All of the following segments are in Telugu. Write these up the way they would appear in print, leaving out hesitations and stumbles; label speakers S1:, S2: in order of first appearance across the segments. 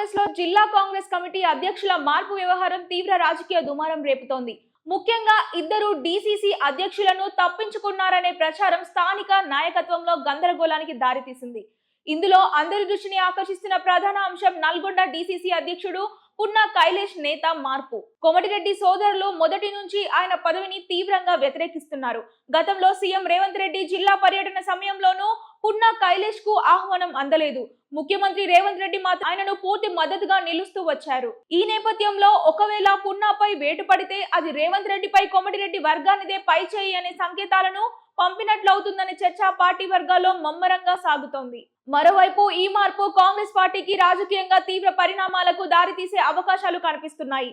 S1: కాంగ్రెస్ లో జిల్లా కాంగ్రెస్ కమిటీ అధ్యక్షుల మార్పు వ్యవహారం తీవ్ర రాజకీయ దుమారం రేపుతోంది. ముఖ్యంగా ఇద్దరు డీసీసీ అధ్యక్షులను తప్పించుకున్నారనే ప్రచారం స్థానిక నాయకత్వంలో గందరగోళానికి దారితీసింది. ఇందులో అందరి దృష్టిని ఆకర్షిస్తున్న ప్రధాన అంశం నల్గొండ డీసీసీ అధ్యక్షుడు పున్నా కైలేష్ నేత మార్పు. కోమటిరెడ్డి సోదరులు మొదటి నుంచి ఆయన పదవిని తీవ్రంగా వ్యతిరేకిస్తున్నారు. గతంలో సీఎం రేవంత్ రెడ్డి జిల్లా పర్యటన సమయంలోనూ పున్నా కైలేష్ కు ఆహ్వానం అందలేదు. ముఖ్యమంత్రి రేవంత్ రెడ్డి మాత్రం ఆయనను పూర్తి మద్దతుగా నిలుస్తూ వచ్చారు. ఈ నేపథ్యంలో ఒకవేళ పున్నాపై వేటు పడితే అది రేవంత్ రెడ్డిపై కోమటిరెడ్డి వర్గానిదే పై చేయి అనే సంకేతాలను పంపినట్లవుతుందనే చర్చ పార్టీ వర్గాల్లో ముమ్మరంగా సాగుతోంది. మరోవైపు ఈ మార్పు కాంగ్రెస్ పార్టీకి రాజకీయంగా తీవ్ర పరిణామాలకు దారితీసే అవకాశాలు కనిపిస్తున్నాయి.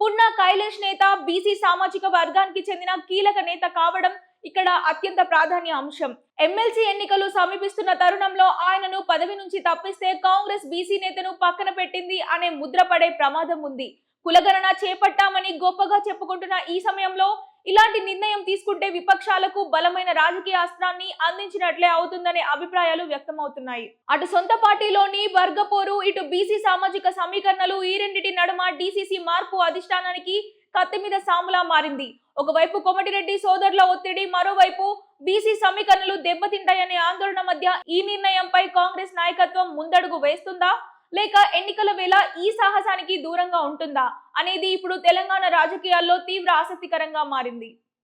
S1: పున్నా కైలేష్ నేత బీసీ సామాజిక వర్గానికి చెందిన కీలక నేత కావడం ఇక్కడ అత్యంత ప్రాధాన్య అంశం. ఎమ్మెల్సీ ఎన్నికలు సమీపిస్తున్న తరుణంలో ఆయనను పదవి నుంచి తప్పిస్తే కాంగ్రెస్ బీసీ నేతను పక్కన పెట్టింది అనే ముద్ర పడే ప్రమాదం ఉంది. కులగణన చేపట్టామని గొప్పగా చెప్పుకుంటున్న ఈ సమయంలో ఇలాంటి నిర్ణయం తీసుకుంటే విపక్షాలకు బలమైన రాజకీయ అస్త్రాన్ని అందించినట్లే అవుతుందనే అభిప్రాయాలు వ్యక్తమవుతున్నాయి. అటు సొంత పార్టీలోని వర్గపోరు, ఇటు బీసీ సామాజిక సమీకరణలు, ఈ రెండింటి నడుమ డీసీసీ మార్పు అధిష్టానానికి కత్తి మీద సాములా మారింది. ఒకవైపు కోమటిరెడ్డి సోదరుల ఒత్తిడి, మరోవైపు బీసీ సమీకరణలు దెబ్బతింటాయనే ఆందోళన మధ్య ఈ నిర్ణయంపై కాంగ్రెస్ నాయకత్వం ముందడుగు వేస్తుందా, లేక ఎన్నికల వేళ ఈ సాహసానికి దూరంగా ఉంటుందా అనేది ఇప్పుడు తెలంగాణ రాజకీయాల్లో తీవ్ర ఆసక్తికరంగా మారింది.